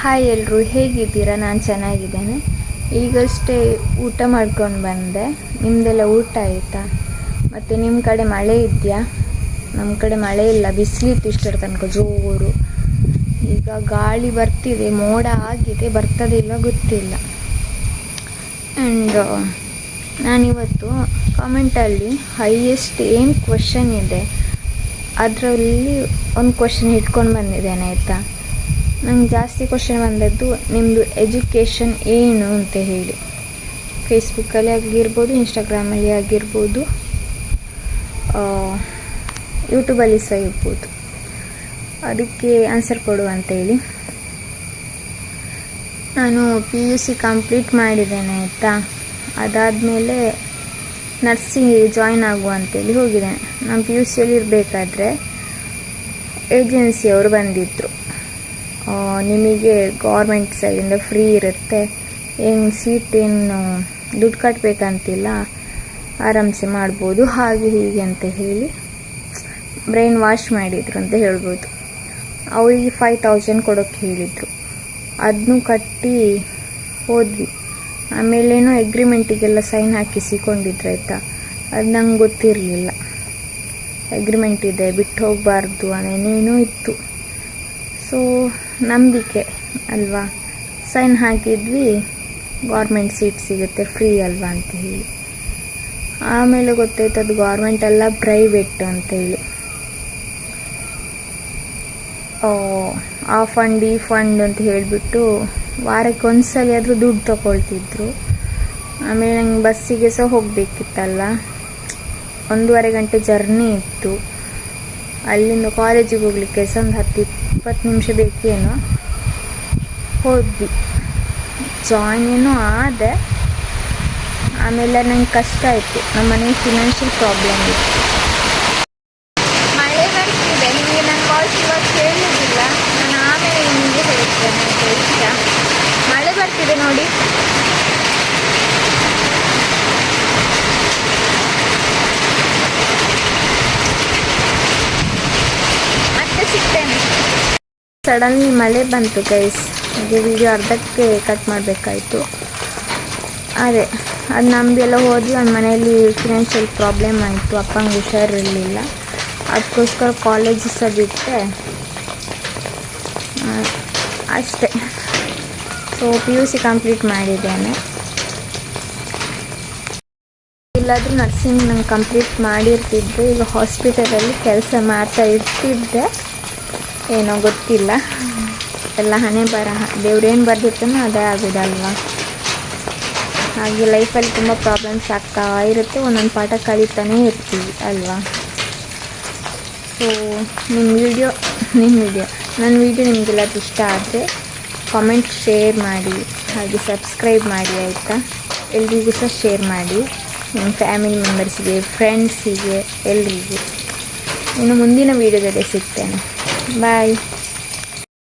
Hi ಎಲ್ಲರೂ, ಹೇಗಿದ್ದೀರಾ? ನಾನು ಚೆನ್ನಾಗಿದ್ದೇನೆ. ಈಗಷ್ಟೇ ಊಟ ಮಾಡ್ಕೊಂಡು ಬಂದೆ. ನಿಮ್ಮದೆಲ್ಲ ಊಟ ಆಯಿತಾ? ಮತ್ತು ನಿಮ್ಮ ಕಡೆ ಮಳೆ ಇದೆಯಾ? ನಮ್ಮ ಕಡೆ ಮಳೆ ಇಲ್ಲ, ಬಿಸಿಲಿತ್ತು ಇಷ್ಟರ ತನಕ ಜೋರು. ಈಗ ಗಾಳಿ ಬರ್ತಿದೆ, ಮೋಡ ಆಗಿದೆ, ಬರ್ತದೆ ಇಲ್ಲ ಗೊತ್ತಿಲ್ಲ. ಆ್ಯಂಡ್ ನಾನಿವತ್ತು ಕಾಮೆಂಟಲ್ಲಿ ಹೈಯೆಸ್ಟ್ ಏನು ಕ್ವಶನ್ ಇದೆ ಅದರಲ್ಲಿ ಒಂದು ಕ್ವಶನ್ ಇಟ್ಕೊಂಡು ಬಂದಿದ್ದೇನೆ, ಆಯಿತಾ? ನಂಗೆ ಜಾಸ್ತಿ ಕ್ವಶನ್ ಬಂದದ್ದು ನಿಮ್ಮದು ಎಜುಕೇಷನ್ ಏನು ಅಂತ ಹೇಳಿ. ಫೇಸ್ಬುಕ್ಕಲ್ಲಿ ಆಗಿರ್ಬೋದು, ಇನ್ಸ್ಟಾಗ್ರಾಮಲ್ಲಿ ಆಗಿರ್ಬೋದು, ಯೂಟ್ಯೂಬಲ್ಲಿ ಸಹ ಇರ್ಬೋದು. ಅದಕ್ಕೆ ಆನ್ಸರ್ ಕೊಡು ಅಂತೇಳಿ. ನಾನು PUC ಕಂಪ್ಲೀಟ್ ಮಾಡಿದ್ದೇನೆ, ಆಯಿತಾ? ಅದಾದಮೇಲೆ ನರ್ಸಿಂಗಿಗೆ ಜಾಯ್ನ್ ಆಗುವ ಅಂತೇಳಿ ಹೋಗಿದ್ದೇನೆ. ನಾನು PUCಯಲ್ಲಿ ಇರಬೇಕಾದ್ರೆ ಏಜೆನ್ಸಿಯವರು ಬಂದಿದ್ದರು, ನಿಮಗೆ ಗೌರ್ಮೆಂಟ್ ಸೈಡಿಂದ ಫ್ರೀ ಇರುತ್ತೆ, ಏನು ಸೀಟ್ ಏನು ದುಡ್ಡು ಕಟ್ಟಬೇಕಂತಿಲ್ಲ, ಆರಾಮ್ಸೆ ಮಾಡ್ಬೋದು, ಹಾಗೆ ಹೀಗೆ ಅಂತ ಹೇಳಿ ಬ್ರೈನ್ ವಾಶ್ ಮಾಡಿದರು ಅಂತ ಹೇಳ್ಬೋದು. ಅವರಿಗೆ 5000 ಕೊಡೋಕ್ಕೆ ಹೇಳಿದರು. ಅದನ್ನು ಕಟ್ಟಿ ಹೋದ್ವಿ. ಆಮೇಲೇನೋ ಎಗ್ರಿಮೆಂಟಿಗೆಲ್ಲ ಸೈನ್ ಹಾಕಿಸಿಕೊಂಡಿದ್ರು, ಆಯಿತಾ? ಅದು ನಂಗೆ ಗೊತ್ತಿರಲಿಲ್ಲ. ಎಗ್ರಿಮೆಂಟ್ ಇದೆ, ಬಿಟ್ಟು ಹೋಗಬಾರ್ದು ಅನ್ನೇನೇನೋ ಇತ್ತು. ಸೊ ನಂಬಿಕೆ ಅಲ್ವಾ, ಸೈನ್ ಹಾಕಿದ್ವಿ, ಗೌರ್ಮೆಂಟ್ ಸೀಟ್ ಸಿಗುತ್ತೆ ಫ್ರೀ ಅಲ್ವಾ ಅಂತ ಹೇಳಿ. ಆಮೇಲೆ ಗೊತ್ತಾಯ್ತು ಅದು ಗೌರ್ಮೆಂಟ್ ಅಲ್ಲ, ಪ್ರೈವೇಟ್ ಅಂತೇಳಿ. ಆ ಫಂಡ್ ಈ ಫಂಡ್ ಅಂತ ಹೇಳಿಬಿಟ್ಟು ವಾರಕ್ಕೆ ಒಂದ್ಸಲ ಆದರೂ ದುಡ್ಡು ತಗೊಳ್ತಿದ್ರು. ಆಮೇಲೆ ನಂಗೆ ಬಸ್ಸಿಗೆ ಸಹ ಹೋಗಬೇಕಿತ್ತಲ್ಲ, 1.5 ಗಂಟೆ ಜರ್ನಿ ಇತ್ತು. ಅಲ್ಲಿಂದ ಕಾಲೇಜಿಗೆ ಹೋಗ್ಲಿಕ್ಕೆ ಸಹ ಒಂದು 10-20 ನಿಮಿಷ ಬೇಕೇನೋ. ಹೋದ್ವಿ, ಜಾಯ್ನ್ ಏನೋ ಆದೆ. ಆಮೇಲೆ ನಂಗೆ ಕಷ್ಟ ಆಯಿತು, ನಮ್ಮ ಮನೆಗೆ ಫಿನಾನ್ಷಿಯಲ್ ಪ್ರಾಬ್ಲಮ್ ಇತ್ತು. ಮಳೆ ಬರ್ತಿದೆ, ನಿಮಗೆ ನನ್ನ ವಾಯ್ಸ್ ಇವಾಗ ಕೇಳೋದಿಲ್ಲ, ನಾನು ಆಮೇಲೆ ನಿಮಗೆ ಹೇಳ್ತೇನೆ ಅಂತ ಇಷ್ಟ. ಮಳೆ ಬರ್ತಿದೆ ನೋಡಿ. ಮತ್ತೆ ಸಿಗ್ತೇನೆ. ಸಡನ್ಲಿ ಮಳೆ ಬಂತು ಗೈಸ್, ಹಾಗೆ ವಿಡಿಯೋ ಅರ್ಧಕ್ಕೆ ಕಟ್ ಮಾಡಬೇಕಾಯ್ತು. ಅದೇ ಅದು ನಂಬೆಲ್ಲ ಹೋದ್ವಿ. ಒಂದು ಮನೆಯಲ್ಲಿ ಫಿನಾನ್ಷಿಯಲ್ ಪ್ರಾಬ್ಲಮ್ ಆಯಿತು, ಅಪ್ಪಂಗೆ ಹುಷಾರಿರಲಿಲ್ಲ, ಅದಕ್ಕೋಸ್ಕರ ಕಾಲೇಜ್ ಸಹ ಬಿಟ್ಟೆ ಅಷ್ಟೇ. ಸೊ PUC ಕಂಪ್ಲೀಟ್ ಮಾಡಿದ್ದೇನೆ. ಇಲ್ಲಾದರೂ ನರ್ಸಿಂಗ್ ನಂಗೆ ಕಂಪ್ಲೀಟ್ ಮಾಡಿರ್ತಿದ್ದೆ, ಈಗ ಹಾಸ್ಪಿಟಲಲ್ಲಿ ಕೆಲಸ ಮಾಡ್ತಾ ಇರ್ತಿದ್ದೆ. ಏನೋ ಗೊತ್ತಿಲ್ಲ, ಎಲ್ಲ ಹಣೆ ಬರಹ, ದೇವ್ರೇನು ಬರ್ದಿರ್ತಾನೋ ಅದೇ ಆಗೋದಲ್ವ. ಹಾಗೆ ಲೈಫಲ್ಲಿ ತುಂಬ ಪ್ರಾಬ್ಲಮ್ಸ್ ಆಗ್ತಾ ಇರುತ್ತೆ, ಒಂದೊಂದು ಪಾಠ ಕಲಿತಾನೇ ಇರ್ತೀವಿ ಅಲ್ವಾ. ಸೊ ನನ್ನ ವಿಡಿಯೋ ನಿಮಗೆಲ್ಲದು ಇಷ್ಟ ಆದರೆ ಕಾಮೆಂಟ್, ಶೇರ್ ಮಾಡಿ, ಹಾಗೆ ಸಬ್ಸ್ಕ್ರೈಬ್ ಮಾಡಿ, ಆಯಿತಾ? ಎಲ್ರಿಗೂ ಸಹ ಶೇರ್ ಮಾಡಿ, ನಿಮ್ಮ ಫ್ಯಾಮಿಲಿ ಮೆಂಬರ್ಸಿಗೆ, ಫ್ರೆಂಡ್ಸಿಗೆ, ಎಲ್ರಿಗೂ. ಇನ್ನು ಮುಂದಿನ ವೀಡಿಯೋದಲ್ಲಿ ಸಿಗ್ತೇನೆ. ಬಾಯ್.